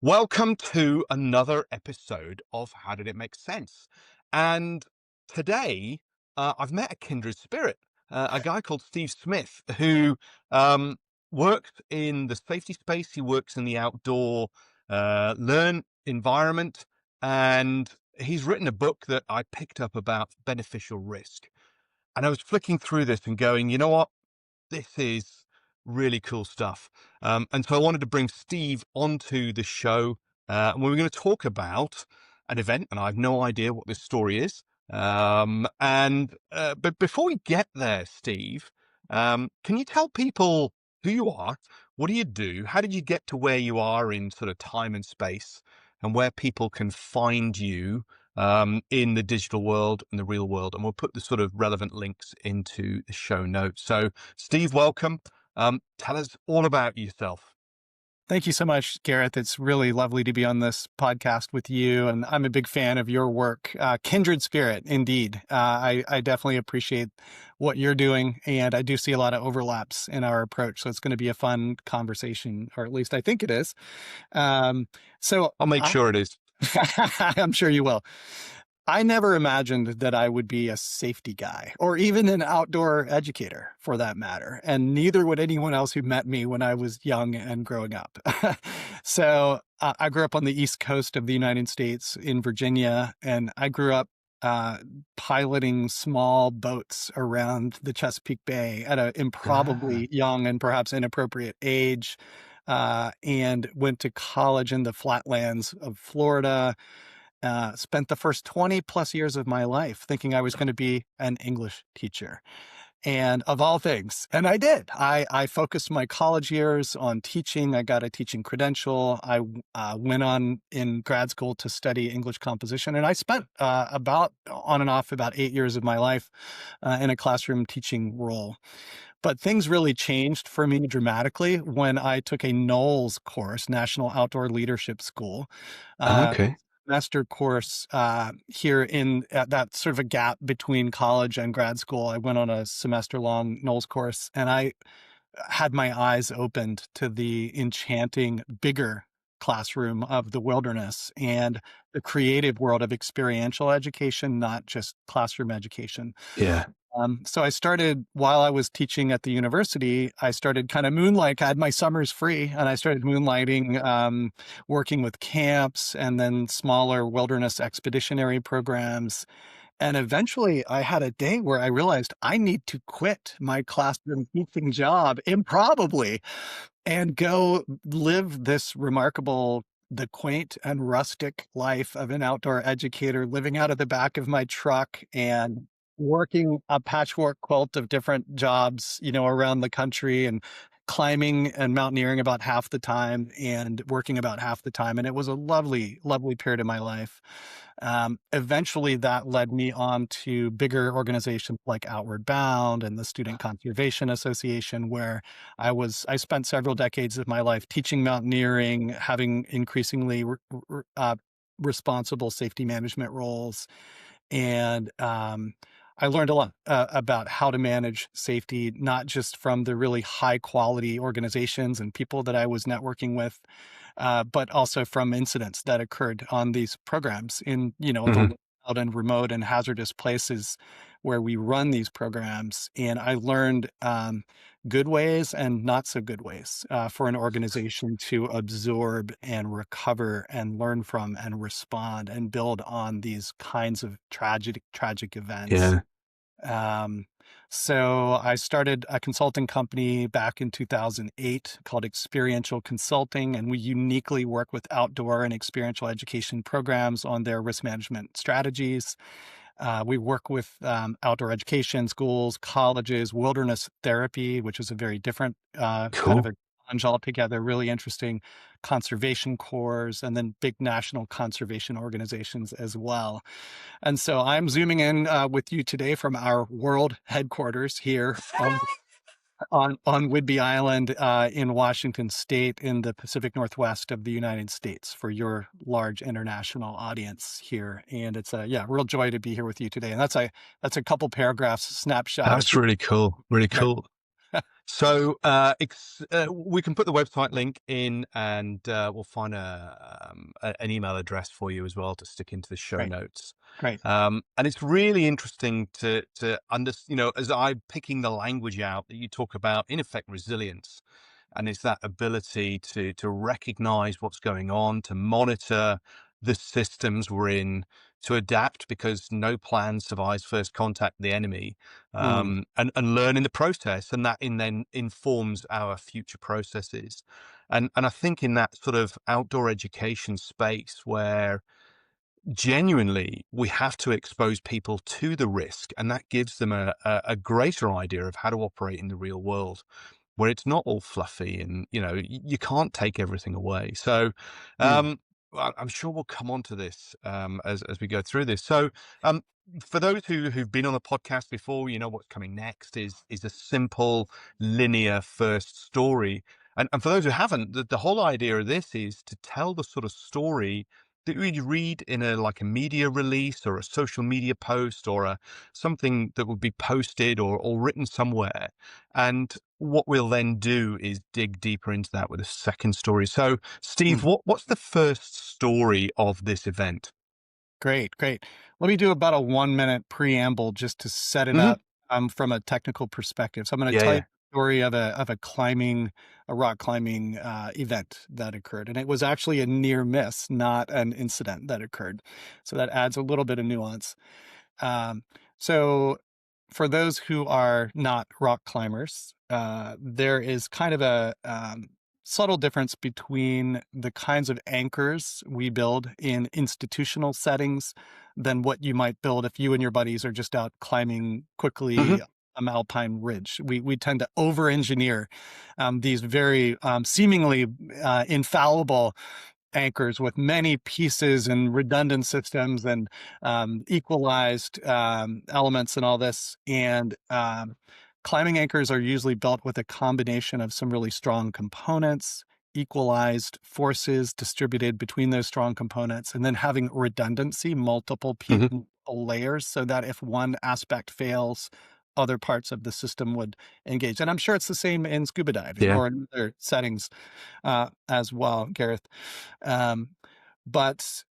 Welcome to another episode of How Did It Make Sense? And today, I've met a kindred spirit, a guy called Steve Smith, who um, works in the safety space. He works in the outdoor learn environment, and he's written a book that I picked up about beneficial risk. And I was flicking through this and going, you know what? This is really cool stuff. And so I wanted to bring Steve onto the show. And we were going to talk about an event, and I have no idea what this story is. But before we get there, Steve, can you tell people who you are? What do you do? How did you get to where you are in sort of time and space, and where people can find you in the digital world and the real world? And we'll put the sort of relevant links into the show notes. So Steve, welcome. Tell us all about yourself. Thank you so much, Gareth. It's really lovely to be on this podcast with you, and I'm a big fan of your work. Kindred spirit, indeed. I definitely appreciate what you're doing, and I do see a lot of overlaps in our approach. So it's going to be a fun conversation, or at least I think it is. Um, so I'll make I, sure it is. I'm sure you will. I never imagined that I would be a safety guy or even an outdoor educator for that matter. And neither would anyone else who met me when I was young and growing up. I grew up on the East Coast of the United States in Virginia, and I grew up uh, piloting small boats around the Chesapeake Bay at an Ah, improbably young and perhaps inappropriate age. And went to college in the flatlands of Florida, spent the first 20 plus years of my life thinking I was going to be an English teacher. And of all things, and I did. I focused my college years on teaching. I got a teaching credential. I went on in grad school to study English composition, and I spent about on and off about 8 years of my life in a classroom teaching role. But things really changed for me dramatically when I took a NOLS course, National Outdoor Leadership School. Uh, okay. Semester course here in at that sort of a gap between college and grad school. I went on a semester long NOLS course, and I had my eyes opened to the enchanting, bigger classroom of the wilderness and the creative world of experiential education, not just classroom education. Yeah. So I started while I was teaching at the university, I started kind of moonlight. I had my summers free and I started moonlighting, working with camps and then smaller wilderness expeditionary programs. And eventually I had a day where I realized I need to quit my classroom teaching job improbably and go live this remarkable, the quaint and rustic life of an outdoor educator, living out of the back of my truck and working a patchwork quilt of different jobs, around the country, and climbing and mountaineering about half the time and working about half the time. And it was a lovely, lovely period of my life. Eventually, that led me on to bigger organizations like Outward Bound and the Student Conservation Association, where I spent several decades of my life teaching mountaineering, having increasingly responsible safety management roles, and I learned a lot about how to manage safety, not just from the really high quality organizations and people that I was networking with, but also from incidents that occurred on these programs in, Hmm. the wild and remote and hazardous places where we run these programs. And I learned good ways and not so good ways for an organization to absorb and recover and learn from and respond and build on these kinds of tragic events. Yeah. Um, so I started a consulting company back in 2008 called Experiential Consulting, and we uniquely work with outdoor and experiential education programs on their risk management strategies. We work with outdoor education, schools, colleges, wilderness therapy, which is a very different kind of Cool. a plunge altogether, really interesting conservation corps, and then big national conservation organizations as well. And so I'm zooming in with you today from our world headquarters here on Whidbey Island in Washington State in the Pacific Northwest of the United States for your large international audience here. And it's a real joy to be here with you today. And that's a couple paragraphs snapshot of That's really cool. Really right. cool. So we can put the website link in, and we'll find an email address for you as well to stick into the show Great, notes. great. And it's really interesting to understand, as I'm picking the language out that you talk about, in effect, resilience, and it's that ability to recognize what's going on, to monitor the systems we're in, to adapt because no plan survives first contact with the enemy, Mm, and learn in the process, and that then informs our future processes. And I think in that sort of outdoor education space where genuinely we have to expose people to the risk, and that gives them a greater idea of how to operate in the real world, where it's not all fluffy, and you can't take everything away. So mm. um I'm sure we'll come on to this as we go through this. So um for those who've been on the podcast before, what's coming next is a simple linear first story. And for those who haven't, the whole idea of this is to tell the sort of story that we read in a like a media release or a social media post, or something that would be posted or written somewhere. And what we'll then do is dig deeper into that with a second story. So, Steve, Mm. what's the first story of this event? Great, great. Let me do about a 1-minute preamble just to set it Hmm. up from a technical perspective. So I'm going to Yeah, tell you yeah. the story of a rock climbing event that occurred, and it was actually a near miss, not an incident that occurred. So that adds a little bit of nuance. Um, so for those who are not rock climbers, there is kind of a subtle difference between the kinds of anchors we build in institutional settings than what you might build if you and your buddies are just out climbing Hmm. quickly alpine ridge. We tend to over-engineer these very seemingly infallible anchors with many pieces and redundant systems and equalized elements and all this. And climbing anchors are usually built with a combination of some really strong components, equalized forces distributed between those strong components, and then having redundancy, Hmm. multiple layers, so that if one aspect fails, other parts of the system would engage. And I'm sure it's the same in scuba diving Yeah. or in other settings as well, Gareth. Um, but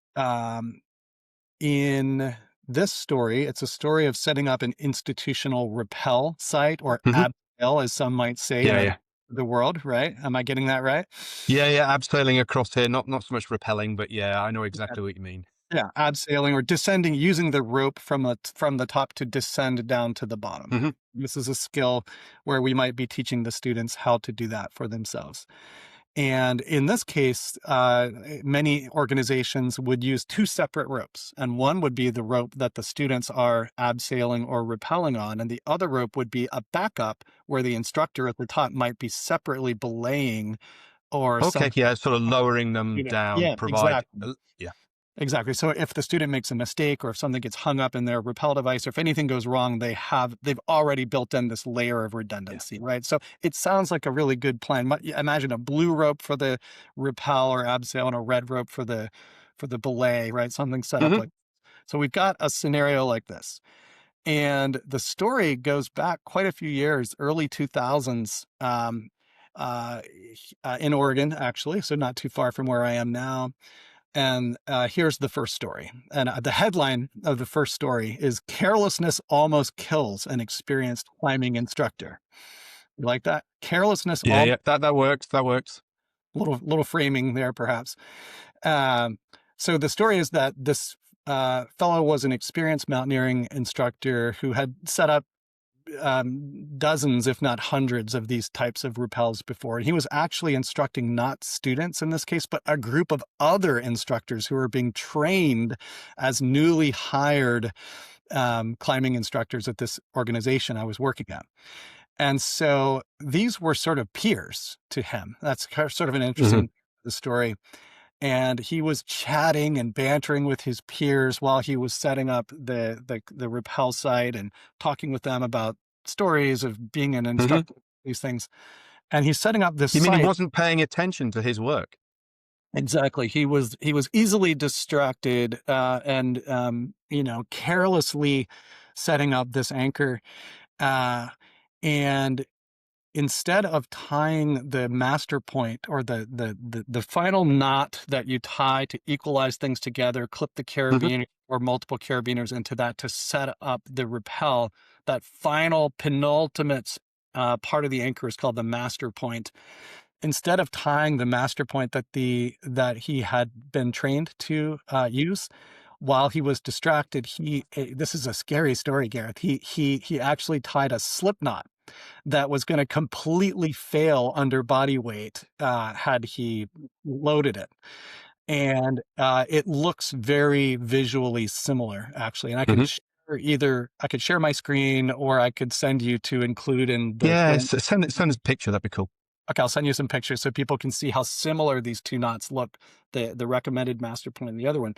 in this story, it's a story of setting up an institutional rappel site, or Hmm. abseil, as some might say in Yeah, yeah. the world, right? Am I getting that right? Yeah, yeah. Abseiling across here, not so much repelling, but yeah, I know Yeah, exactly what you mean. yeah, abseiling or descending, using the rope from the top to descend down to the bottom. Hmm. This is a skill where we might be teaching the students how to do that for themselves. And in this case, many organizations would use two separate ropes. And one would be the rope that the students are abseiling or rappelling on. And the other rope would be a backup where the instructor at the top might be separately belaying or Okay, something. yeah, sort of lowering them down, Yeah, provide. exactly. Yeah, Exactly. So if the student makes a mistake or if something gets hung up in their rappel device or if anything goes wrong, they've already built in this layer of yeah. redundancy, right? So it sounds like a really good plan. Imagine a blue rope for the rappel or abseil and a red rope for the belay, right? Something set up Hmm. like. So we've got a scenario like this. And the story goes back quite a few years, early 2000s, uh, in Oregon, actually. So not too far from where I am now. And here's the first story. And the headline of the first story is "Carelessness Almost Kills an Experienced Climbing Instructor." You like that? Carelessness, Yeah, all yeah. That works. That works. little framing there, perhaps. Um, so the story is that this fellow was an experienced mountaineering instructor who had set up dozens, if not hundreds, of these types of rappels before. And he was actually instructing not students in this case, but a group of other instructors who were being trained as newly hired climbing instructors at this organization I was working at. And so these were sort of peers to him. That's sort of an Hmm. interesting the story. And he was chatting and bantering with his peers while he was setting up the rappel site and talking with them about stories of being an Hmm. instructor, these things. And he's setting up this You mean he site. wasn't paying attention to his work? Exactly. He was easily distracted and carelessly setting up this anchor. Uh, and instead of tying the master point or the final knot that you tie to equalize things together, clip the Mhm. carabiner or multiple carabiners into that to set up the rappel, that final penultimate part of the anchor is called the master point. Instead of tying the master point that he had been trained to use, while he was distracted, this is a scary story, Gareth. He actually tied a slip knot that was going to completely fail under body weight had he loaded it. And it looks very visually similar, actually. And Mhm. I could share my screen, or I could send you to include in the Yeah, link. send us a picture. That'd be cool. Okay, I'll send you some pictures so people can see how similar these two knots look, the recommended master point and the other one.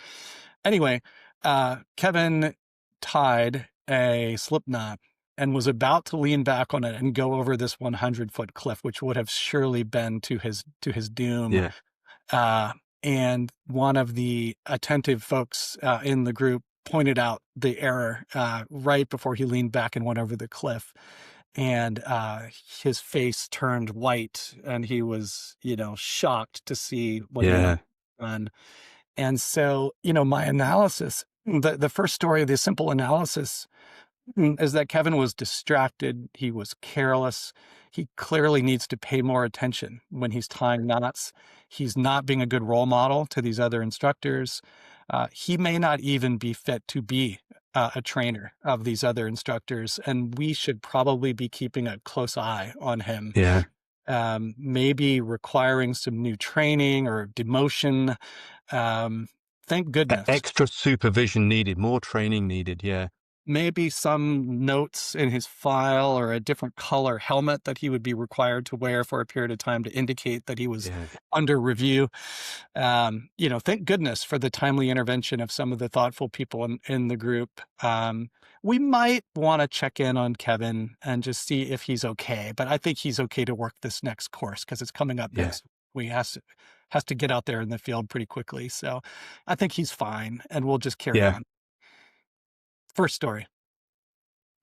Anyway, Kevin tied a slip knot and was about to lean back on it and go over this 100-foot cliff, which would have surely been to his doom. Yeah. Uh, and one of the attentive folks in the group pointed out the error right before he leaned back and went over the cliff. And his face turned white, and he was, shocked to see what he had Yeah. done. And so, my analysis, the first story, the simple analysis is that Kevin was distracted. He was careless. He clearly needs to pay more attention when he's tying knots. He's not being a good role model to these other instructors. He may not even be fit to be a trainer of these other instructors, and we should probably be keeping a close eye on him. Yeah. Maybe requiring some new training or demotion. Thank goodness. Extra supervision needed, more training needed. Yeah. Maybe some notes in his file or a different color helmet that he would be required to wear for a period of time to indicate that he was Yeah. under review. Thank goodness for the timely intervention of some of the thoughtful people in the group. We might want to check in on Kevin and just see if he's okay, but I think he's okay to work this next course because it's coming up Yeah. next. We has to get out there in the field pretty quickly. So I think he's fine, and we'll just carry Yeah. on. First story.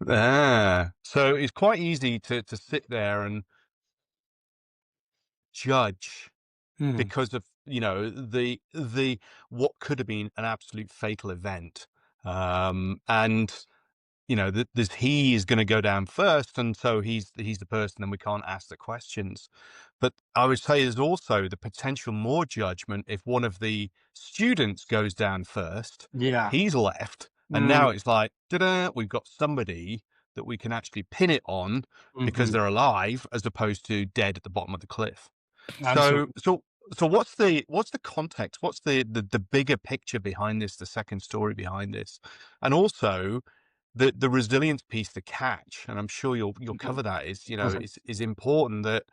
So it's quite easy to sit there and judge Hmm. because of, the what could have been an absolute fatal event. And this he is going to go down first, and so he's the person, and we can't ask the questions. But I would say there's also the potential more judgment if one of the students goes down first, Yeah. he's left, and Mm, now it's like, da-da, we've got somebody that we can actually pin it on because mhm. they're alive as opposed to dead at the bottom of the cliff. So, Absolutely. so, so what's the context? What's the bigger picture behind this? The second story behind this, and also the resilience piece, the catch. And I'm sure you'll Mhm. cover that. Is Mhm. is important that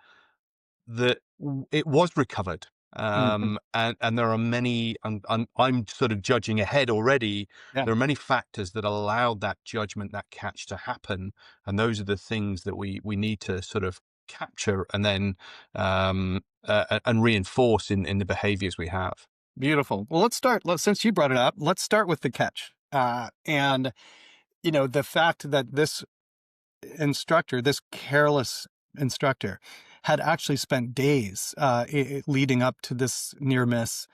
it was recovered. Mhm. And there are many. I'm sort of judging ahead already. Yeah, There are many factors that allowed that judgment, that catch to happen, and those are the things that we need to sort of capture and then and reinforce in the behaviors we have. beautiful. Well, since you brought it up, let's start with the catch. And, the fact that this instructor, this careless instructor, had actually spent days leading up to this near miss,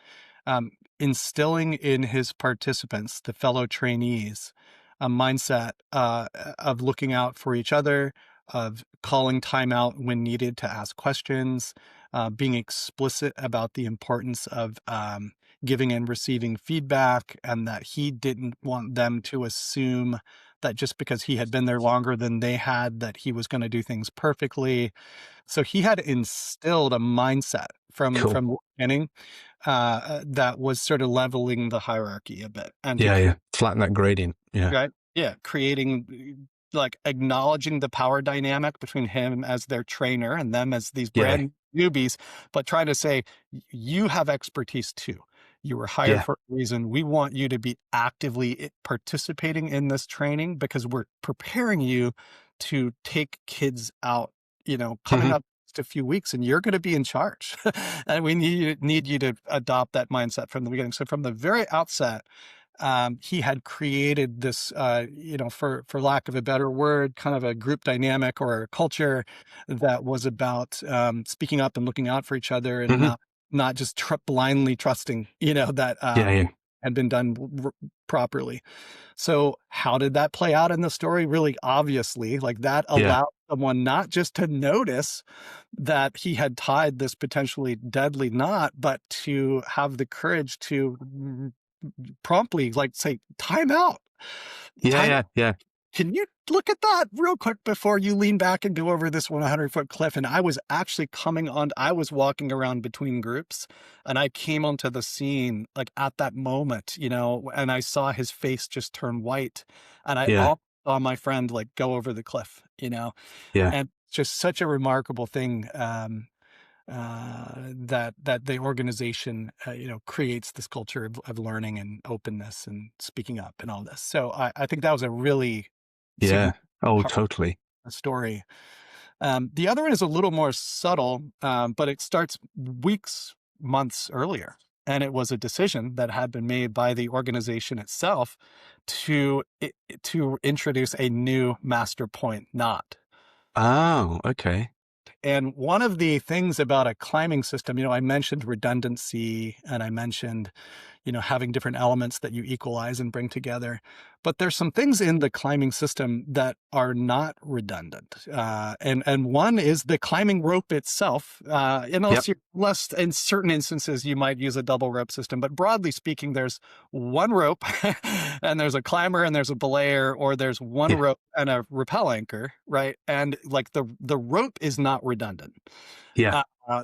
um, instilling in his participants, the fellow trainees, a mindset of looking out for each other, of calling time out when needed to ask questions, being explicit about the importance of giving and receiving feedback, and that he didn't want them to assume that just because he had been there longer than they had, that he was going to do things perfectly. So he had instilled a mindset Cool. from the beginning that was sort of leveling the hierarchy a bit and to Yeah, yeah. Flatten that gradient. Yeah, right? Yeah, creating like acknowledging the power dynamic between him as their trainer and them as these yeah, brand newbies, but trying to say, You have expertise too. You were hired yeah. for a reason. We want you to be actively participating in this training because we're preparing you to take kids out, coming Mhm. up just a few weeks, and you're going to be in charge. And we need you to adopt that mindset from the beginning. So from the very outset, he had created this, for lack of a better word, kind of a group dynamic or a culture that was about speaking up and looking out for each other, and Hmm. not just blindly trusting, that Yeah, yeah, had been done properly. So how did that play out in the story? Really obviously, like that yeah, allowed someone not just to notice that he had tied this potentially deadly knot, but to have the courage to promptly like say, time out. yeah, Time yeah, yeah, Can you look at that real quick before you lean back and go over this 100-foot cliff? And I was actually I was walking around between groups, and I came onto the scene like at that moment, and I saw his face just turn white. And I yeah, all saw my friend like go over the cliff, yeah, and just such a remarkable thing. That the organization, creates this culture of learning and openness and speaking up and all this. So I think that was a really yeah. significant Oh, part totally. of the story. The other one is a little more subtle, but it starts weeks, months earlier. And it was a decision that had been made by the organization itself to introduce a new master point knot. Oh, okay. And one of the things about a climbing system, I mentioned redundancy, and I mentioned, having different elements that you equalize and bring together. But there's some things in the climbing system that are not redundant. And one is the climbing rope itself. Yep. Unless in certain instances you might use a double rope system, but broadly speaking, there's one rope and there's a climber and there's a belayer, or there's one Yeah, rope and a rappel anchor, right? And like the rope is not redundant. yeah,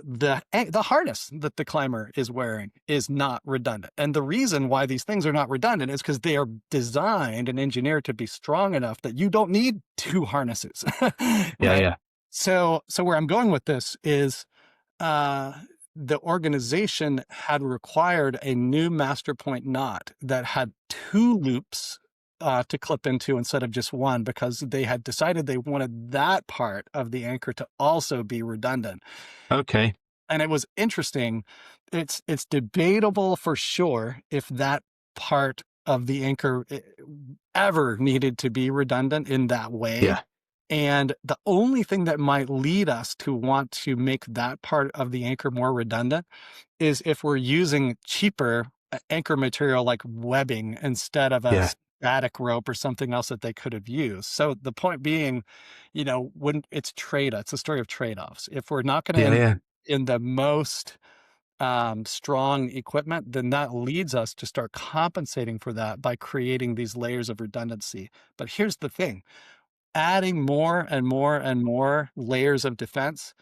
The harness that the climber is wearing is not redundant. And the reason why these things are not redundant is because they are designed and engineered to be strong enough that you don't need two harnesses, yeah, right? yeah. So where I'm going with this is uh, the organization had required a new master point knot that had two loops to clip into instead of just one, because they had decided they wanted that part of the anchor to also be redundant. Okay. And it was interesting. It's debatable for sure if that part of the anchor ever needed to be redundant in that way. Yeah, And the only thing that might lead us to want to make that part of the anchor more redundant is if we're using cheaper anchor material like webbing instead of a yeah, static rope or something else that they could have used. So the point being, when it's a story of trade-offs. If we're not going to yeah, yeah, in the most strong equipment, then that leads us to start compensating for that by creating these layers of redundancy. But here's the thing: adding more and more and more layers of defense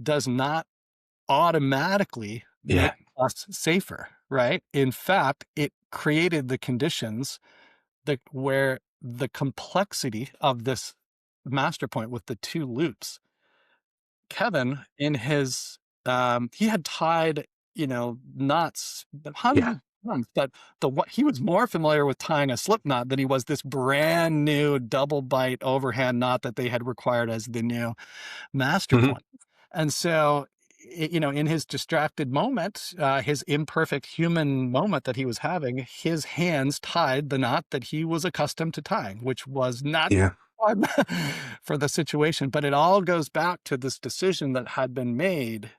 does not automatically yeah, make us safer, right? In fact, it created the conditions where the complexity of this master point with the two loops. Kevin, in his he had tied, knots, yeah. hundreds of times, but what he was more familiar with tying a slip knot than he was this brand new double bite overhand knot that they had required as the new master Hmm. point. And so, in his distracted moment, his imperfect human moment that he was having, his hands tied the knot that he was accustomed to tying, which was not Yeah, fun for the situation. But it all goes back to this decision that had been made,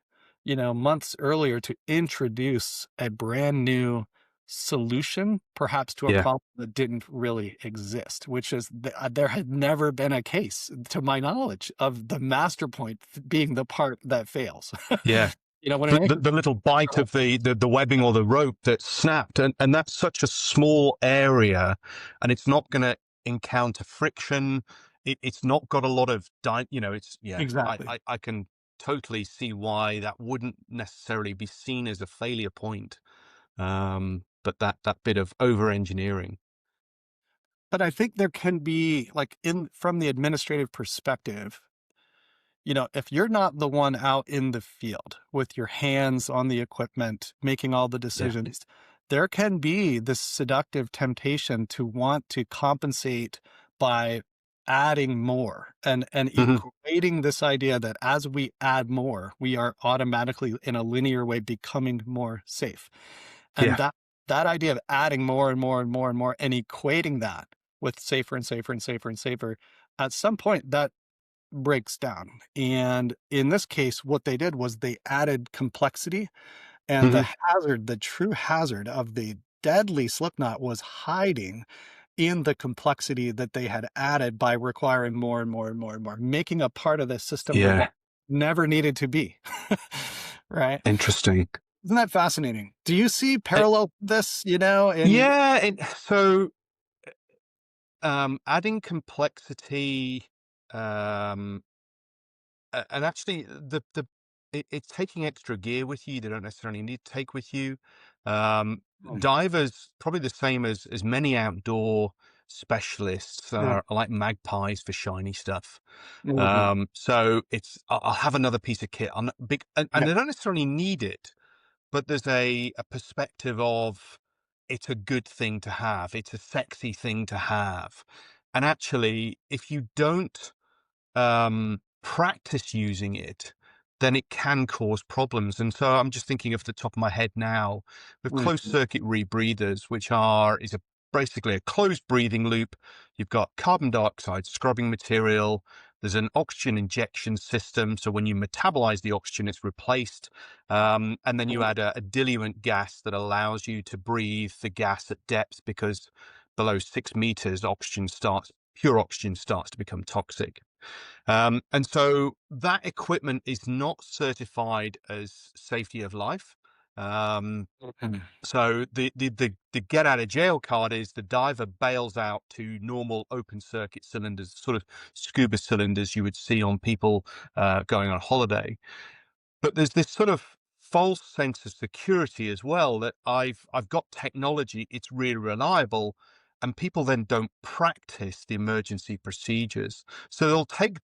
months earlier, to introduce a brand new solution, perhaps to a yeah, problem that didn't really exist, which is there had never been a case, to my knowledge, of the master point being the part that fails. yeah. When an The little bite of the webbing or the rope that snapped, and that's such a small area, and it's not going to encounter friction. It's not got a lot of it's, yeah, exactly. I can totally see why that wouldn't necessarily be seen as a failure point. But that bit of over engineering. But I think there can be, like, in from the administrative perspective, if you're not the one out in the field with your hands on the equipment, making all the Yeah. decisions, there can be this seductive temptation to want to compensate by adding more and Hmm. equating this idea that as we add more, we are automatically in a linear way becoming more safe. And Yeah. that idea of adding more and more and more and more and equating that with safer and safer and safer and safer, at some point that breaks down. And in this case, what they did was they added complexity, and Hmm. the hazard, the true hazard of the deadly slipknot was hiding in the complexity that they had added by requiring more and more and more and more, making a part of the system that Yeah, never needed to be. Right? interesting. Isn't that fascinating? Do you see Uh, parallel this, in yeah, so adding complexity, um, and actually it's taking extra gear with you. They don't necessarily need to take with you. Um, Mm, Divers probably the same as many outdoor specialists mm, are like magpies for shiny stuff. mhm. So it's I'll have another piece of kit. I'm not big, and Yeah. they don't necessarily need it, but there's a perspective of it's a good thing to have. It's a sexy thing to have. And actually, if you don't practice using it, then it can cause problems. And so I'm just thinking off the top of my head now with closed Mhm. circuit rebreathers, which is basically a closed breathing loop. You've got carbon dioxide scrubbing material. There's an oxygen injection system. So when you metabolize the oxygen, it's replaced. And then you Mhm. add a diluent gas that allows you to breathe the gas at depth because below 6 meters, pure oxygen starts to become toxic. And so that equipment is not certified as safety of life. Um, Mhm. so the get out of jail card is the diver bails out to normal open circuit cylinders, sort of scuba cylinders you would see on people going on holiday. But there's this sort of false sense of security as well that I've got technology, it's really reliable, and people then don't practice the emergency procedures. So they'll take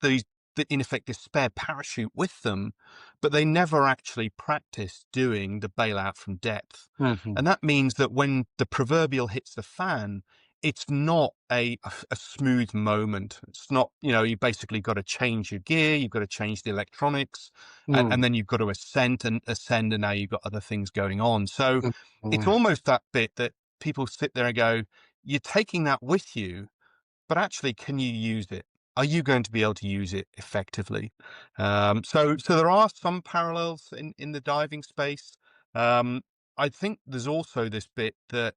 in effect this spare parachute with them, but they never actually practice doing the bailout from depth. Mhm. And that means that when the proverbial hits the fan, it's not a smooth moment. It's not, you basically got to change your gear, you've got to change the electronics, and Mm. then you've got to ascend, and now you've got other things going on. So it's Mhm. almost that bit that people sit there and go, you're taking that with you, but actually, can you use it? Are you going to be able to use it effectively? So there are some parallels in the diving space. Um, I think there's also this bit that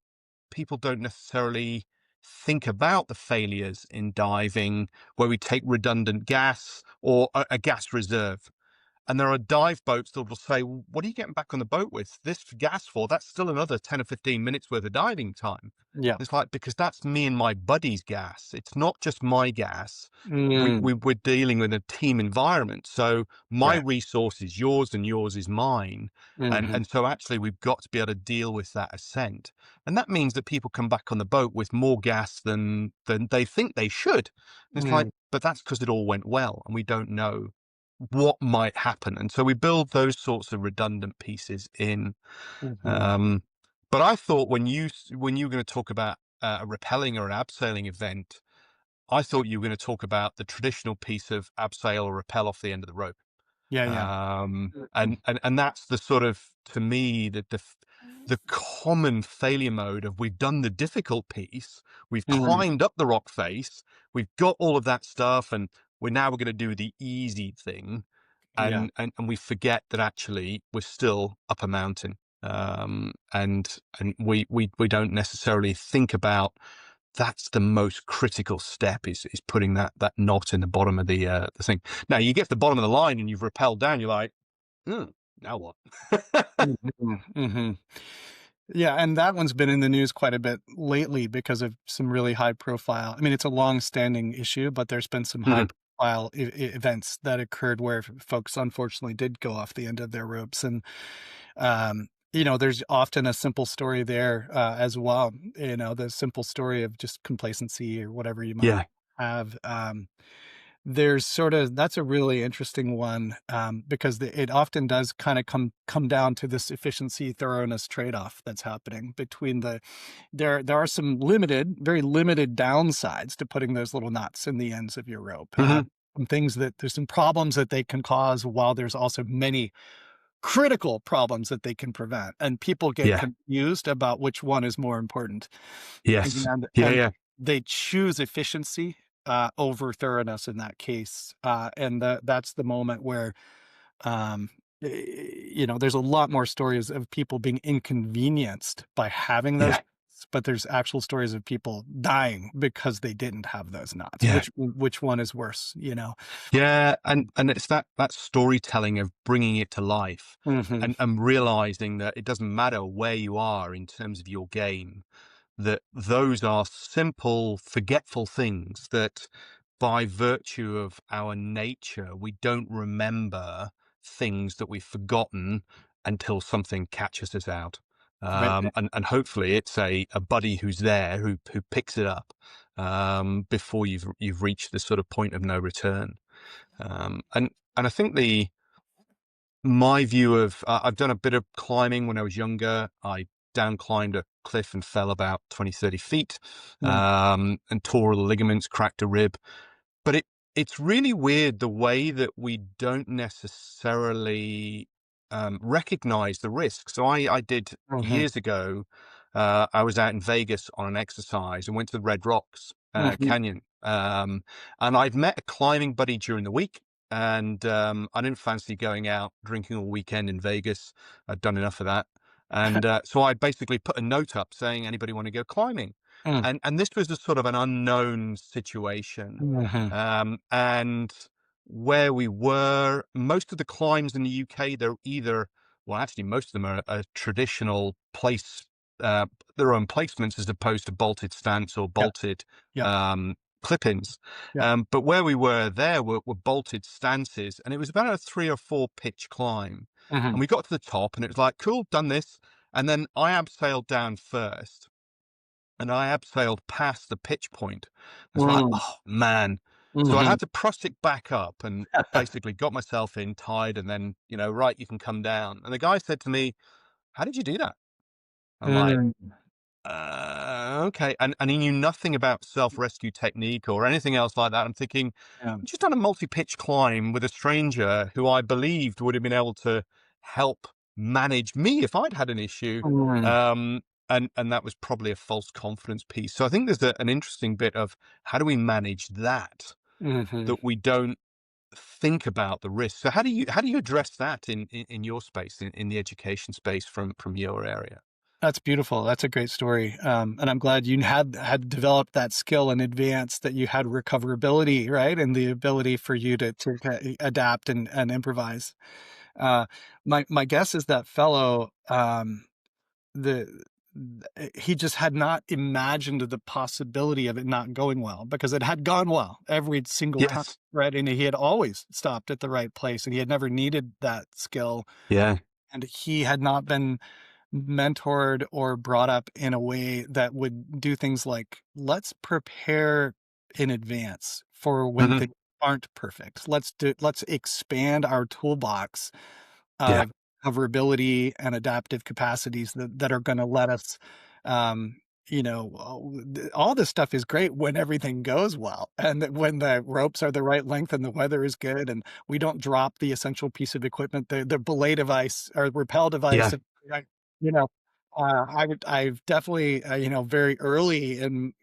people don't necessarily think about the failures in diving where we take redundant gas or a gas reserve. And there are dive boats that will say, "Well, what are you getting back on the boat with this gas for? That's still another 10 or 15 minutes worth of diving time." Yeah. It's like, because that's me and my buddy's gas. It's not just my gas. Mm. We're dealing with a team environment. So my Right. resource is yours and yours is mine. Mhm. And so actually we've got to be able to deal with that ascent. And that means that people come back on the boat with more gas than they think they should. And it's like, Mm. but that's because it all went well and we don't know what might happen. And so we build those sorts of redundant pieces in. Mhm. Um, but I thought when you were going to talk about a rappelling or an abseiling event, I thought you were going to talk about the traditional piece of abseil or rappel off the end of the rope. Yeah, yeah. And that's the sort of, to me, the common failure mode of we've done the difficult piece, we've Mhm. climbed up the rock face, we've got all of that stuff, and we're going to do the easy thing, Yeah. and we forget that actually we're still up a mountain. And we don't necessarily think about that's the most critical step is putting that knot in the bottom of the thing. Now you get to the bottom of the line and you've rappelled down, you're like, now what? Mhm. Mhm. Yeah, and that one's been in the news quite a bit lately because of some really high profile, I mean, it's a long-standing issue, but there's been some high Mhm. profile events that occurred where folks unfortunately did go off the end of their ropes. And there's often a simple story there, as well, the simple story of just complacency or whatever you might Yeah. have. There's sort of That's a really interesting one, because it often does kind of come down to this efficiency thoroughness trade-off that's happening between there are some very limited downsides to putting those little knots in the ends of your rope. Mhm. Some things that there's some problems that they can cause, while there's also many critical problems that they can prevent, and people get Yeah. confused about which one is more important. Yes. Yeah. And Yeah. they choose efficiency, over thoroughness in that case, and that's the moment where, um, there's a lot more stories of people being inconvenienced by having those, Yeah. knots, but there's actual stories of people dying because they didn't have those knots. Yeah. Which one is worse, you know? Yeah, and it's that storytelling of bringing it to life, Mhm. and realizing that it doesn't matter where you are in terms of your game, that those are simple, forgetful things that, by virtue of our nature, we don't remember things that we've forgotten until something catches us out. Right. And hopefully it's a buddy who's there who picks it up before you've reached this sort of point of no return. And I think my view of I've done a bit of climbing when I was younger. I down climbed a cliff and fell about 20, 30 feet, Mm, and tore all the ligaments, cracked a rib. But it's really weird the way that we don't necessarily recognize the risk. So I did mhm, years ago. I was out in Vegas on an exercise and went to the Red Rocks mhm, Canyon, and I'd met a climbing buddy during the week. And I didn't fancy going out drinking all weekend in Vegas. I'd done enough of that, and so I basically put a note up saying, "Anybody want to go climbing?" mm, And this was a sort of an unknown situation, mhm. and where we were, most of the climbs in the UK, they're either, well, actually, most of them are traditional place, uh, their own placements as opposed to bolted stance or Yep, bolted yep, um, clip-ins. yep. But where we were there were bolted stances, and it was about a 3 or 4 pitch climb. And Mhm, we got to the top, and it was like, cool, done this. And then I abseiled down first, and I abseiled past the pitch point. It's like, mm, oh man. So I mhm. had to prusik back up and basically got myself in tied, and then, right, you can come down. And the guy said to me, "How did you do that?" I'm like, Mm, okay. And he knew nothing about self-rescue technique or anything else like that. I'm thinking, yeah. I've just done a multi-pitch climb with a stranger who I believed would have been able to help manage me if I'd had an issue. Mm, Um, and that was probably a false confidence piece. So I think there's an interesting bit of how do we manage that, mhm. that we don't think about the risk. So how do you address that in your space, in the education space from your area? That's beautiful. That's a great story, and I'm glad you had developed that skill in advance, that you had recoverability, right? And the ability for you to adapt and improvise. Uh, my guess is that fellow, the he just had not imagined the possibility of it not going well, because it had gone well every single time, Yes. right? And he had always stopped at the right place, and he had never needed that skill, Yeah. and he had not been mentored or brought up in a way that would do things like, let's prepare in advance for when Hmm. things aren't perfect. Let's expand our toolbox Yeah. of coverability and adaptive capacities that are going to let us, um, all this stuff is great when everything goes well, and when the ropes are the right length and the weather is good, and we don't drop the essential piece of equipment, the belay device or rappel device. Yeah. And, you know, I've definitely, very early in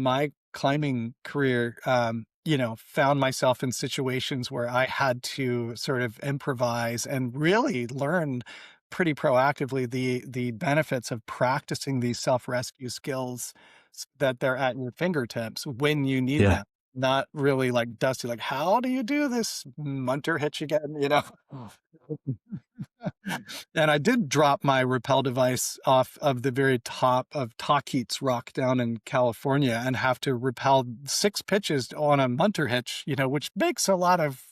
my climbing career, found myself in situations where I had to sort of improvise and really learn pretty proactively the benefits of practicing these self-rescue skills, that they're at your fingertips when you need Yeah. them. Not really like dusty, like, how do you do this munter hitch again? And I did drop my rappel device off of the very top of Tahquitz Rock down in California and have to rappel 6 pitches on a munter hitch, which makes a lot of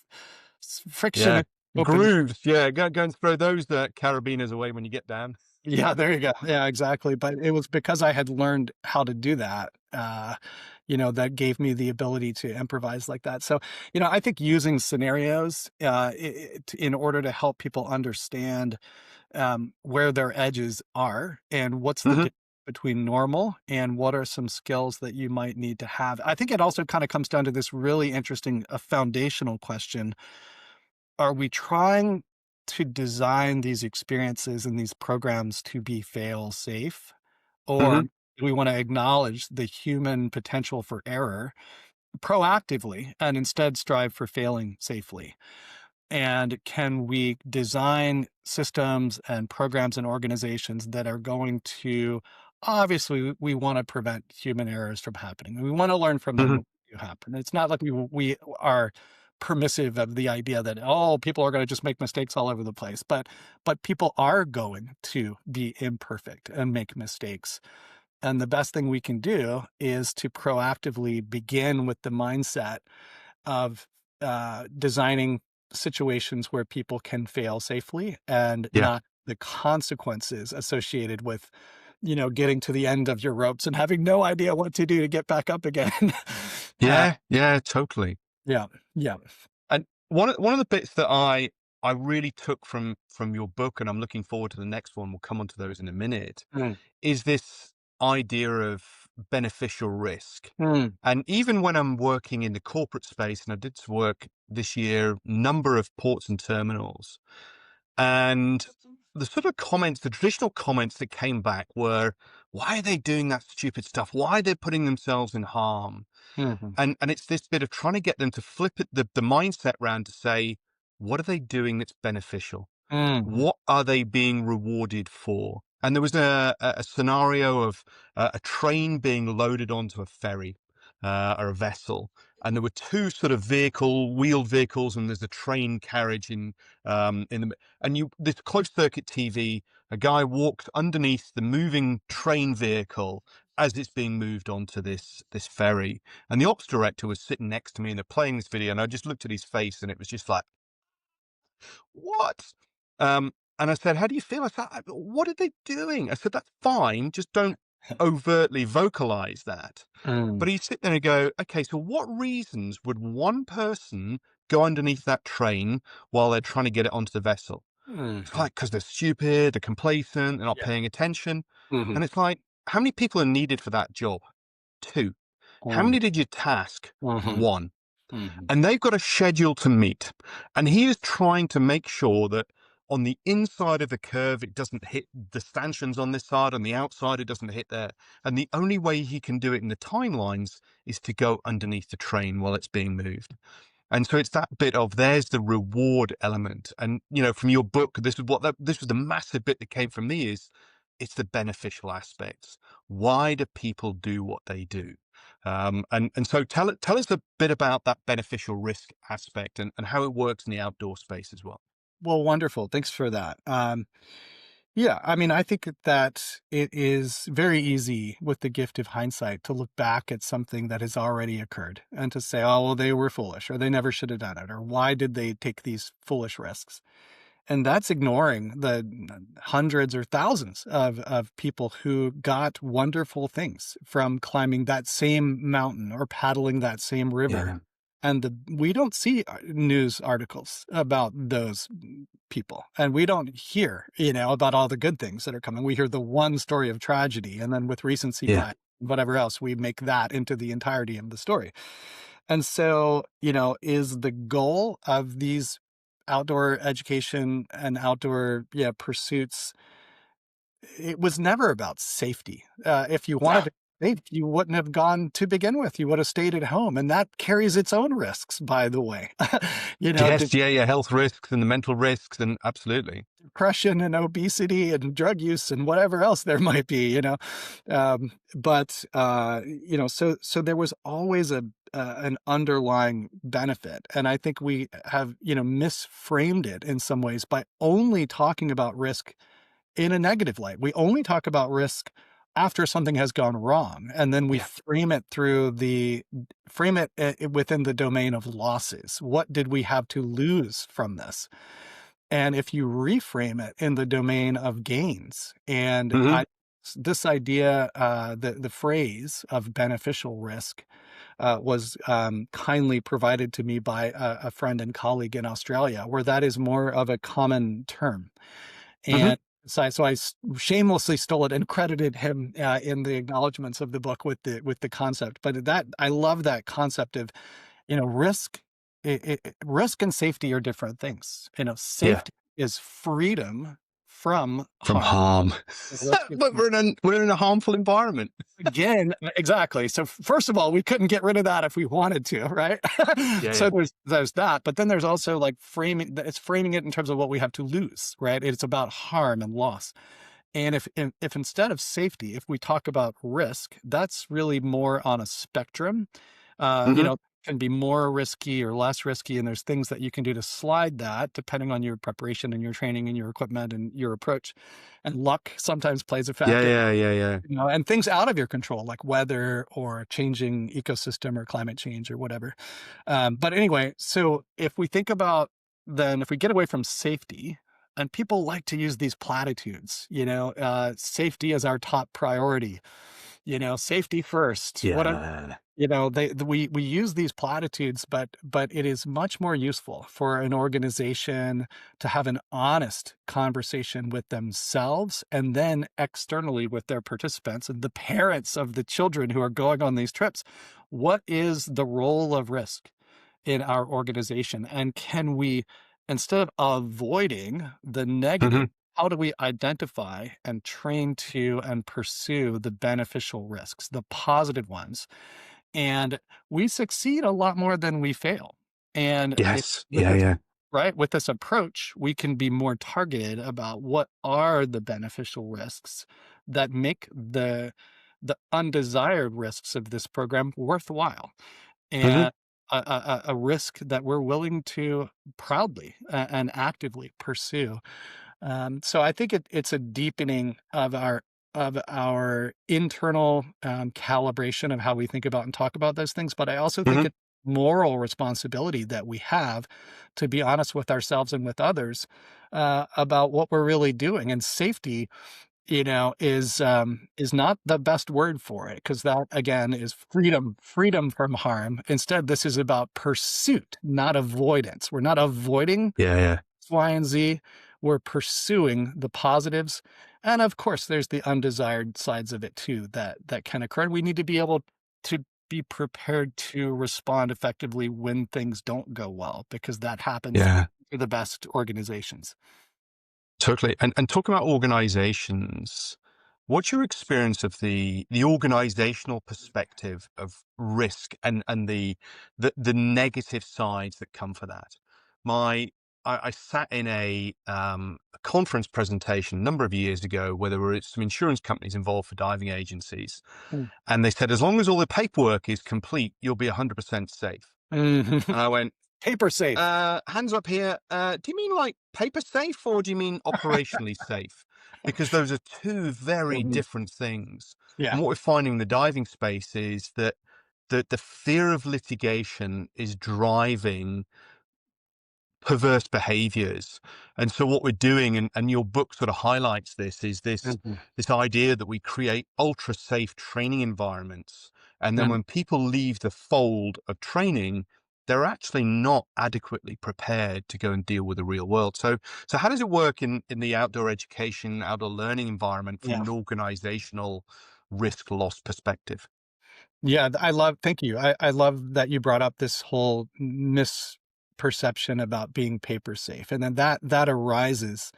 friction Yeah. and open. Grooves. Yeah. Go and throw those carabiners away when you get down. Yeah, there you go. Yeah, exactly. But it was because I had learned how to do that, that gave me the ability to improvise like that. So, I think using scenarios, in order to help people understand, where their edges are and what's the Hmm. difference between normal and what are some skills that you might need to have. I think it also kind of comes down to this really interesting, foundational question. Are we trying to design these experiences and these programs to be fail safe, or Hmm. do we want to acknowledge the human potential for error proactively and instead strive for failing safely? And can we design systems and programs and organizations that are going to, obviously, we want to prevent human errors from happening. We want to learn from them Hmm. when they do happen. It's not like we are permissive of the idea that, oh, people are going to just make mistakes all over the place, but people are going to be imperfect and make mistakes. And the best thing we can do is to proactively begin with the mindset of designing situations where people can fail safely, and Yeah. not the consequences associated with, getting to the end of your ropes and having no idea what to do to get back up again. uh, Yeah. Yeah. Totally. yeah, yeah. And one of the bits that I really took from your book, and I'm looking forward to the next one. We'll come on to those in a minute. Mm, Is this idea of beneficial risk? mm, And even when I'm working in the corporate space, and I did some work this year, number of ports and terminals, and the sort of comments, the traditional comments that came back were, why are they doing that stupid stuff? Why are they putting themselves in harm? mhm, And it's this bit of trying to get them to flip it, the mindset round to say, what are they doing that's beneficial? mhm. What are they being rewarded for? And there was a scenario of a train being loaded onto a ferry or a vessel, and there were two sort of wheeled vehicles, and there's a train carriage in the and you this closed circuit TV. A guy walked underneath the moving train vehicle as it's being moved onto this ferry, and the ops director was sitting next to me, and they're playing this video, and I just looked at his face, and it was just like, what? And I said, how do you feel? I said, what are they doing? I said, that's fine. Just don't overtly vocalize that. Mm, But he'd sit there and go, okay, so what reasons would one person go underneath that train while they're trying to get it onto the vessel? It's mhm. like, because they're stupid, they're complacent, they're not Yeah. paying attention. Mhm, And it's like, how many people are needed for that job? Two. How mm, many did you task? mhm, One. mhm. And they've got a schedule to meet. And he is trying to make sure that on the inside of the curve, it doesn't hit the stanchions on this side, on the outside, it doesn't hit there. And the only way he can do it in the timelines is to go underneath the train while it's being moved. And so it's that bit of there's the reward element. And, from your book, this was the massive bit that came from me is it's the beneficial aspects. Why do people do what they do? And so tell us a bit about that beneficial risk aspect and how it works in the outdoor space as well. Well, wonderful. Thanks for that. Yeah, I mean, I think that it is very easy with the gift of hindsight to look back at something that has already occurred and to say, oh, well, they were foolish, or they never should have done it, or why did they take these foolish risks? And that's ignoring the hundreds or thousands of people who got wonderful things from climbing that same mountain or paddling that same river. Yeah. And we don't see news articles about those people, and we don't hear, about all the good things that are coming. We hear the one story of tragedy, and then with recency Yeah. bias, whatever else, we make that into the entirety of the story. And so, is the goal of these outdoor education and outdoor, pursuits, it was never about safety. If you wanted Yeah. to be safe, you wouldn't have gone to begin with. You would have stayed at home, and that carries its own risks, by the way. Yes. Yeah. Yeah. Health risks and the mental risks, and absolutely. Depression and obesity and drug use and whatever else there might be, so there was always an underlying benefit. And I think we have, misframed it in some ways by only talking about risk in a negative light. We only talk about risk after something has gone wrong, and then we Yeah. frame it within the domain of losses. What did we have to lose from this? And if you reframe it in the domain of gains, and Hmm. this idea, the phrase of beneficial risk, was kindly provided to me by a friend and colleague in Australia, where that is more of a common term. Hmm. And so I shamelessly stole it and credited him in the acknowledgments of the book with the concept. But that I love that concept of, risk. Risk and safety are different things. Yeah. Safety is freedom from From harm. harm. The risk is But we're in a harmful environment. again, exactly. So first of all, we couldn't get rid of that if we wanted to, right? Yeah, So yeah. there's that, but then there's also like framing it in terms of what we have to lose, right? It's about harm and loss. And if instead of safety, if we talk about risk, that's really more on a spectrum. You Mhm. know, can be more risky or less risky, and there's things that you can do to slide that depending on your preparation and your training and your equipment and your approach. And luck sometimes plays a Yeah, factor, yeah, yeah, yeah. and things out of your control, like weather or changing ecosystem or climate change or whatever. But anyway, so if we think about then if we get away from safety, and people like to use these platitudes, safety is our top priority, safety first. Yeah. We use these platitudes, but it is much more useful for an organization to have an honest conversation with themselves and then externally with their participants and the parents of the children who are going on these trips. What is the role of risk in our organization? And can we, instead of avoiding the negative, Mhm. how do we identify and train to and pursue the beneficial risks, the positive ones? And we succeed a lot more than we fail. And if Yes. with Yeah, this yeah. right, with this approach, we can be more targeted about what are the beneficial risks that make the undesired risks of this program worthwhile, Mhm. and a risk that we're willing to proudly and actively pursue. So I think it's a deepening of our internal calibration of how we think about and talk about those things. But I also think Mhm. it's moral responsibility that we have to be honest with ourselves and with others about what we're really doing. And safety, is not the best word for it, because that again is freedom from harm. Instead, this is about pursuit, not avoidance. We're not avoiding Yeah, yeah. X, Y, and Z. We're pursuing the positives. And of course, there's the undesired sides of it too that can occur. We need to be able to be prepared to respond effectively when things don't go well, because that happens Yeah. for the best organizations. Totally. And talking about organizations, what's your experience of the organizational perspective of risk and the negative sides that come for that? My I sat in a conference presentation a number of years ago where there were some insurance companies involved for diving agencies, Mm. and they said as long as all the paperwork is complete, you'll be 100% safe. Mhm. And I went, Paper safe. hands up here. Do you mean like paper safe or do you mean operationally safe? Because those are two very Mhm. different things. Yeah. And what we're finding in the diving space is that the fear of litigation is driving perverse behaviors. And so what we're doing, and your book sort of highlights this, is Mhm. this idea that we create ultra safe training environments. And then Mm. when people leave the fold of training, they're actually not adequately prepared to go and deal with the real world. So how does it work in the outdoor education, outdoor learning environment from Yeah. an organizational risk loss perspective? Yeah, thank you. I love that you brought up this whole misperception about being paper safe. And then that arises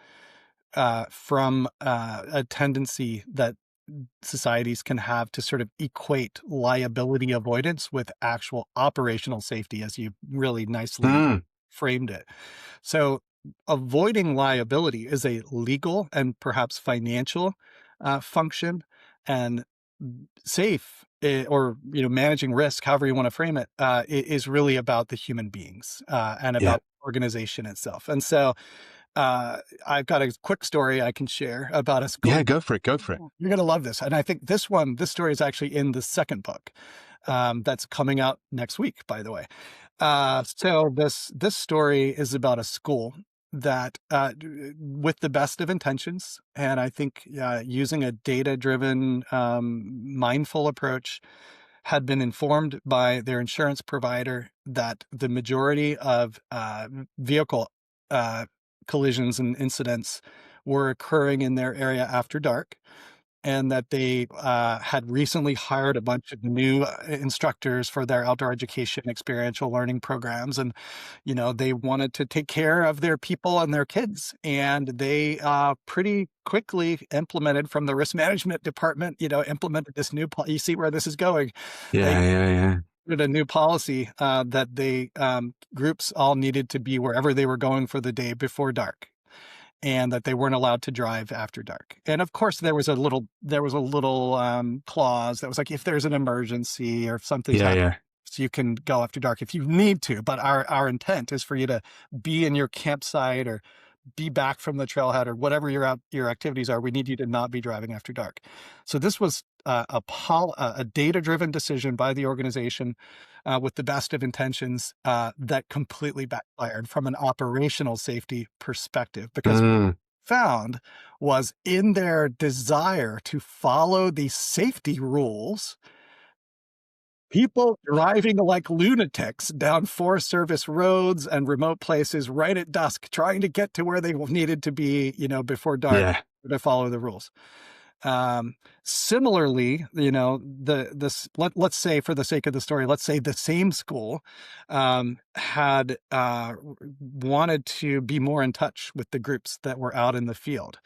from a tendency that societies can have to sort of equate liability avoidance with actual operational safety, as you really nicely Mm, framed it. So, avoiding liability is a legal and perhaps financial function, and safe or managing risk, however you want to frame it, is really about the human beings and yeah. about organization itself. And so, I've got a quick story I can share about a Yeah, school. go for it. Go for it. You're gonna love this, and I think this story is actually in the second book, that's coming out next week, by the way. So this story is about a school that, with the best of intentions, and I think, using a data-driven, mindful approach, had been informed by their insurance provider that the majority of, vehicle, uh, collisions and incidents were occurring in their area after dark, and that they had recently hired a bunch of new instructors for their outdoor education experiential learning programs. And, they wanted to take care of their people and their kids. And they pretty quickly implemented from the risk management department, implemented this you see where this is going. They Yeah, yeah, yeah. did a new policy that they groups all needed to be wherever they were going for the day before dark, and that they weren't allowed to drive after dark. And of course, there was a little clause that was like, if there's an emergency or if something's Yeah, happening, yeah. so you can go after dark if you need to. But our intent is for you to be in your campsite or be back from the trailhead or whatever your activities are. We need you to not be driving after dark. So this was a data-driven decision by the organization with the best of intentions that completely backfired from an operational safety perspective, because Mm, found was in their desire to follow the safety rules, people driving like lunatics down Forest Service roads and remote places right at dusk, trying to get to where they needed to be, before dark yeah, to follow the rules. Similarly, let's say, for the sake of the story, let's say the same school had wanted to be more in touch with the groups that were out in the field.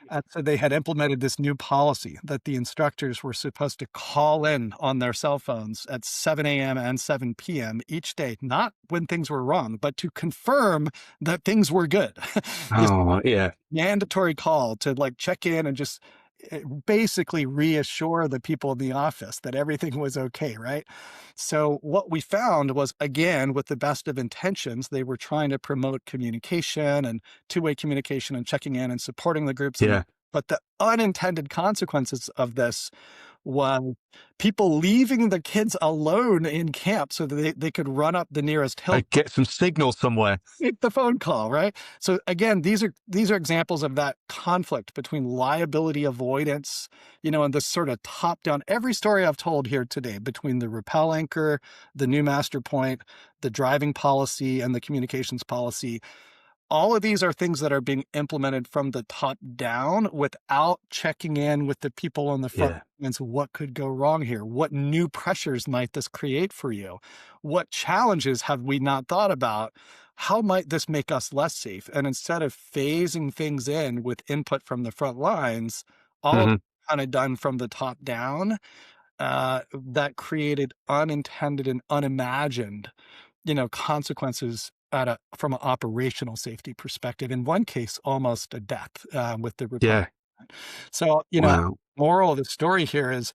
And so they had implemented this new policy that the instructors were supposed to call in on their cell phones at 7 a.m. and 7 p.m. each day, not when things were wrong, but to confirm that things were good. This oh, yeah, mandatory call to like check in and just basically reassure the people in the office that everything was okay, right? So what we found was, again, with the best of intentions, they were trying to promote communication and two-way communication and checking in and supporting the groups. yeah. But the unintended consequences of this was people leaving the kids alone in camp so that they could run up the nearest hill, I get some signal somewhere. make the phone call, right? So again, these are examples of that conflict between liability avoidance, and this sort of top down. Every story I've told here today, between the rappel anchor, the new master point, the driving policy, and the communications policy, all of these are things that are being implemented from the top down without checking in with the people on the front Yeah, lines. What could go wrong here? What new pressures might this create for you? What challenges have we not thought about? How might this make us less safe? And instead of phasing things in with input from the front lines, all hmm, kind of done from the top down, that created unintended and unimagined consequences from an operational safety perspective. In one case, almost a death with the repel. yeah. So, Wow. moral of the story here is,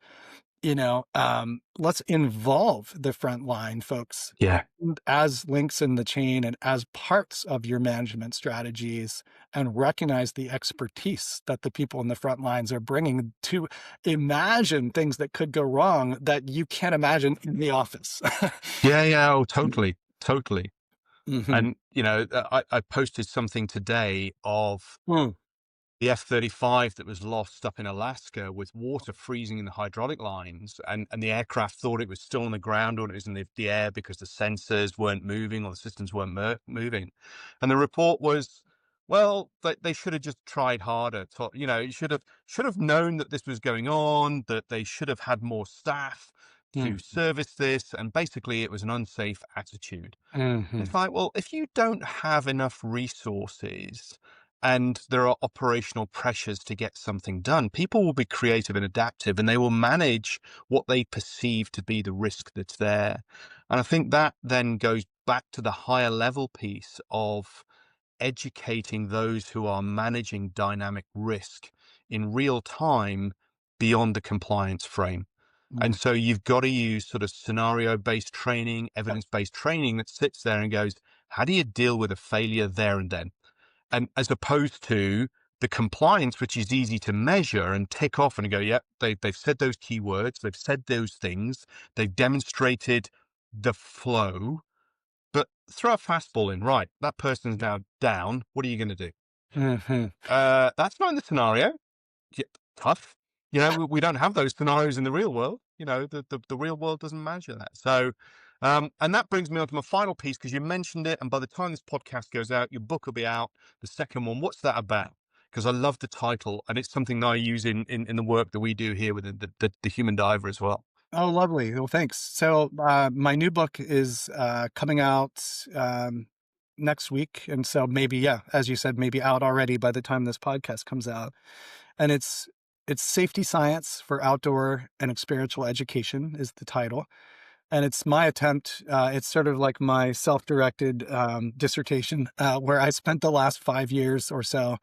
let's involve the frontline folks Yeah, as links in the chain and as parts of your management strategies, and recognize the expertise that the people in the front lines are bringing to imagine things that could go wrong that you can't imagine in the office. yeah, yeah. Oh, totally, totally. Mhm. And I posted something today of Mm. the F-35 that was lost up in Alaska with water freezing in the hydraulic lines, and the aircraft thought it was still on the ground or it was in the air because the sensors weren't moving or the systems weren't moving. And the report was, well, they should have just tried harder. You should have known that this was going on, that they should have had more staff to Mm. service this, and basically it was an unsafe attitude. It's Mhm. like, well, if you don't have enough resources and there are operational pressures to get something done, people will be creative and adaptive and they will manage what they perceive to be the risk that's there. And I think that then goes back to the higher level piece of educating those who are managing dynamic risk in real time beyond the compliance frame. And Mm. so you've got to use sort of scenario based training, Yep. evidence based training that sits there and goes, how do you deal with a failure there and then? And as opposed to the compliance, which is easy to measure and tick off and go, yeah, they've said those keywords, they've said those things, they've demonstrated the flow, but throw a fastball in, right? That person's now down. What are you going to do? Mhm. That's not in the scenario. Yeah, tough. We don't have those scenarios in the real world. The real world doesn't measure that. So, and that brings me on to my final piece because you mentioned it, and by the time this podcast goes out, your book will be out. The second one, what's that about? because I love the title, and it's something that I use in the work that we do here with the human diver as well. Oh, lovely. Well, thanks. So, my new book is coming out next week, and so maybe, yeah, as you said, maybe out already by the time this podcast comes out. And it's safety science for outdoor and experiential education is the title, and it's my attempt. It's sort of like my self-directed dissertation, where I spent the last 5 years or so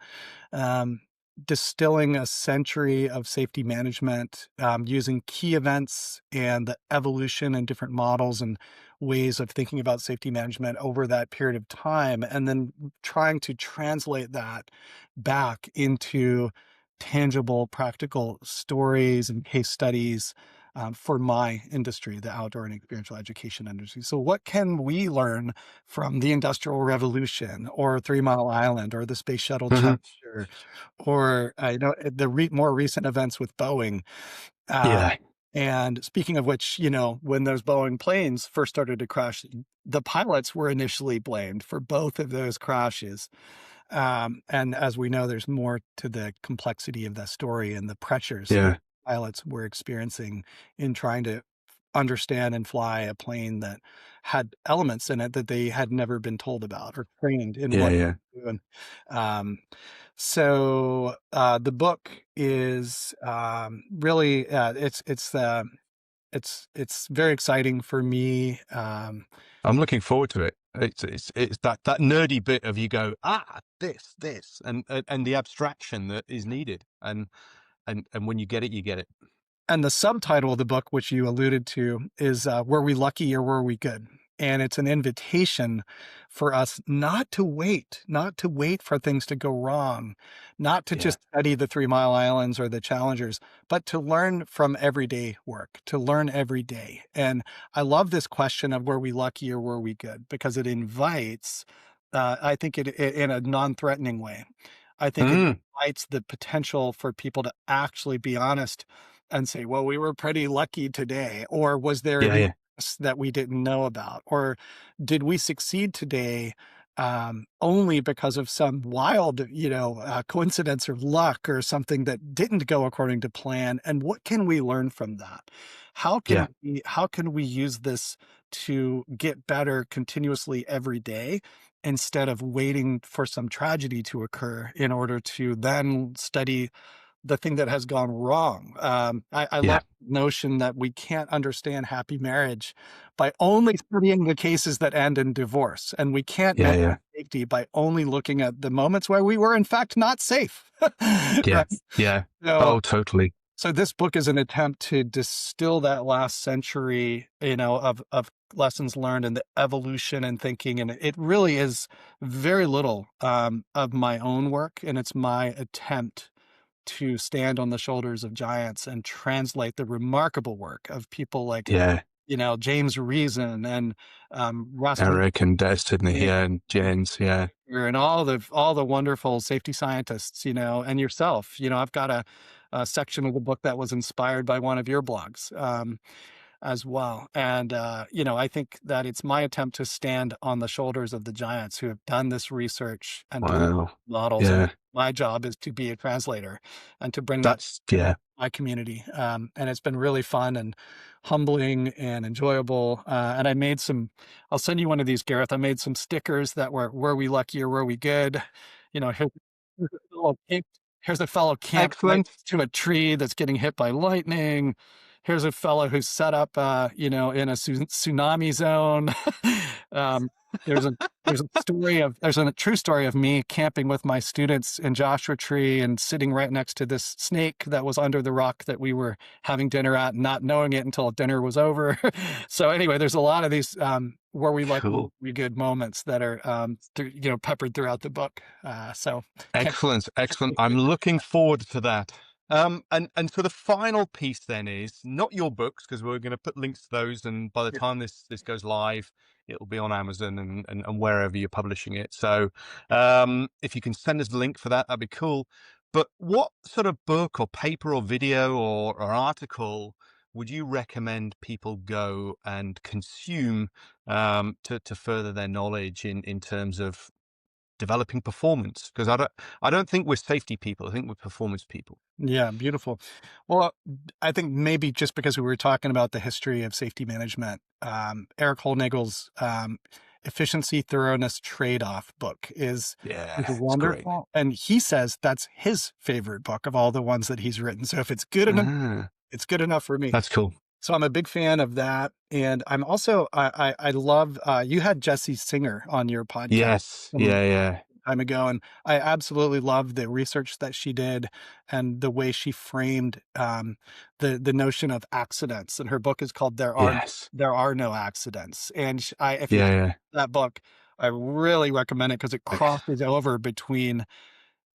um, distilling a century of safety management using key events and the evolution and different models and ways of thinking about safety management over that period of time, and then trying to translate that back into tangible, practical stories and case studies for my industry, the outdoor and experiential education industry. So, what can we learn from the Industrial Revolution, or 3 Mile Island, or the Space Shuttle Hmm. Challenger, or the more recent events with Boeing? Uh, Yeah, and speaking of which, when those Boeing planes first started to crash, the pilots were initially blamed for both of those crashes. And as we know, there's more to the complexity of that story and the pressures that yeah, pilots were experiencing in trying to understand and fly a plane that had elements in it that they had never been told about or trained in yeah, what yeah. to do. And um, so the book is really it's very exciting for me. I'm looking forward to it. It's that nerdy bit of you go, this, and the abstraction that is needed, and when you get it, you get it. And the subtitle of the book, which you alluded to, is Were We Lucky or Were We Good? And it's an invitation for us not to wait for things to go wrong, not to Yeah. just study the 3 Mile Islands or the Challengers, but to learn from everyday work, to learn every day. And I love this question of were we lucky or were we good? Because it invites, I think it in a non-threatening way. I think it Mm. invites the potential for people to actually be honest and say, well, we were pretty lucky today. Or was there Yeah, anything yeah, else that we didn't know about? Or did we succeed today only because of some wild, coincidence or luck or something that didn't go according to plan? And what can we learn from that? yeah. How can we use this to get better continuously every day instead of waiting for some tragedy to occur in order to then study the thing that has gone wrong. I love Yeah, the notion that we can't understand happy marriage by only studying the cases that end in divorce, and we can't yeah, measure yeah, safety by only looking at the moments where we were in fact not safe. yeah, Right? yeah. So Oh, totally. so this book is an attempt to distill that last century, of lessons learned and the evolution and thinking, and it really is very little of my own work, and it's my attempt to stand on the shoulders of giants and translate the remarkable work of people like, Yeah. James Reason and Rasmus Eric and Destiny here and James. Yeah. and all the wonderful safety scientists, and yourself. I've got a section of the book that was inspired by one of your blogs. As well. And, I think that it's my attempt to stand on the shoulders of the giants who have done this research and developed Wow. models. And Yeah. my job is to be a translator and to bring that That's to yeah. my community. And it's been really fun and humbling and enjoyable. And I'll send you one of these, Gareth. I made some stickers that were we lucky or were we good? Here's a fellow here's a fellow camped right Excellent. to a tree that's getting hit by lightning. Here's a fellow who's set up, in a tsunami zone. um, there's a there's a true story of me camping with my students in Joshua Tree and sitting right next to this snake that was under the rock that we were having dinner at, and not knowing it until dinner was over. So anyway, there's a lot of these where we like Cool. we good moments that are peppered throughout the book. So can't Excellent. Excellent. I'm looking forward to that. And so the final piece then is not your books, because we're going to put links to those, and by the time this goes live, it'll be on Amazon and wherever you're publishing it. So if you can send us the link for that, that'd be cool. But what sort of book or paper or video or article would you recommend people go and consume to further their knowledge in terms of developing performance, because I don't think we're safety people. I think we're performance people. Yeah, beautiful. Well, I think maybe just because we were talking about the history of safety management, Eric Holnagel's Efficiency, Thoroughness, Trade-Off book is Yeah, it's great. wonderful. And he says that's his favorite book of all the ones that he's written. So if it's good enough, Ah, it's good enough for me. that's cool. So I'm a big fan of that. And I'm also, I love, you had Jesse Singer on your podcast Yes. some Yeah, yeah. time ago, and I absolutely love the research that she did and the way she framed the notion of accidents. And her book is called Yes. There Are No Accidents." And if you Yeah, yeah. that book, I really recommend it because it Ex crosses over between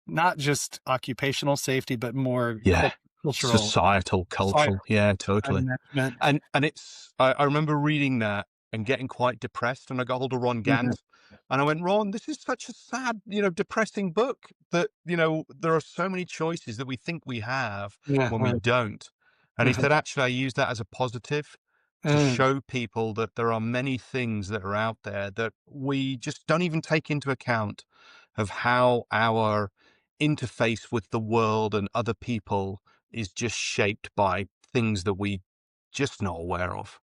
not just occupational safety, but more Yeah. cultural Societal, science, cultural. Yeah, time totally. management. And it's I remember reading that and getting quite depressed, and I got hold of Ron Mhm. Gant, and I went, "Ron, this is such a sad, depressing book that, there are so many choices that we think we have Yeah. when we don't." And he Mhm. said, "Actually, I use that as a positive to Mm. show people that there are many things that are out there that we just don't even take into account of how our interface with the world and other people is just shaped by things that we just not aware of."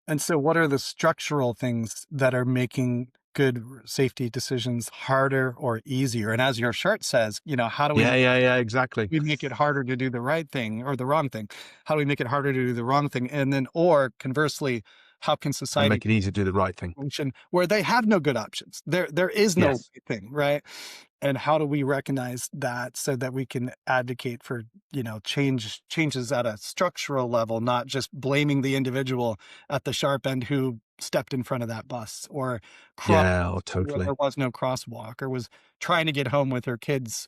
And so what are the structural things that are making good safety decisions harder or easier? And as your shirt says, how do Yeah, yeah, yeah, exactly. we make it harder to do the right thing or the wrong thing? How do we make it harder to do the wrong thing? And then, or conversely, how can And society make it easy to do the right thing. function where they have no good options? There is no Yes. right thing, right? And how do we recognize that so that we can advocate for, changes at a structural level, not just blaming the individual at the sharp end who stepped in front of that bus or crossed Yeah, oh, where there totally. was no crosswalk or was trying to get home with her kids,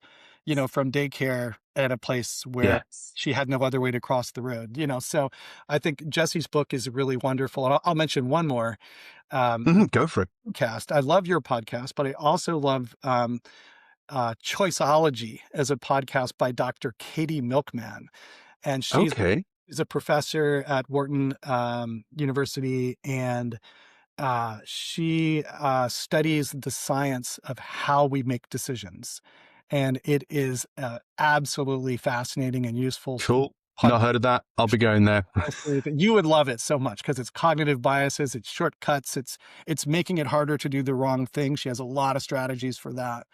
from daycare at a place where Yes. she had no other way to cross the road, so I think Jesse's book is really wonderful. And I'll mention one more. Mhm, go for it. Podcast. I love your podcast, but I also love Choiceology as a podcast by Dr. Katie Milkman. And Okay, she's a professor at Wharton University, and she studies the science of how we make decisions. And it is absolutely fascinating and useful cool. podcast. Not heard of that. I'll be going there. Honestly, that you would love it so much because it's cognitive biases, it's shortcuts, it's making it harder to do the wrong thing. She has a lot of strategies for that.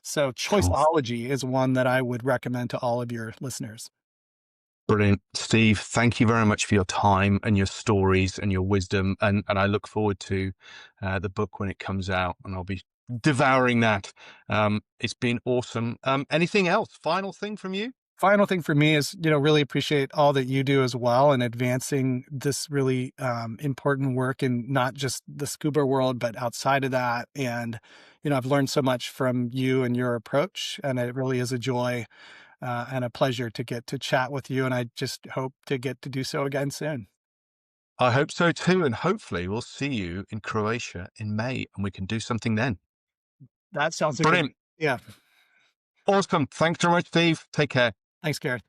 So Cool. Choiceology is one that I would recommend to all of your listeners. Brilliant. Steve, thank you very much for your time and your stories and your wisdom. And I look forward to the book when it comes out, and I'll be devouring that. It's been awesome. Anything else? Final thing from you? Final thing for me is, really appreciate all that you do as well in advancing this really important work in not just the scuba world, but outside of that. And, I've learned so much from you and your approach, and it really is a joy and a pleasure to get to chat with you. And I just hope to get to do so again soon. I hope so too. And hopefully we'll see you in Croatia in May and we can do something then. That sounds like Brilliant. yeah. Awesome. Thanks very much, Steve. Take care. Thanks, Gareth.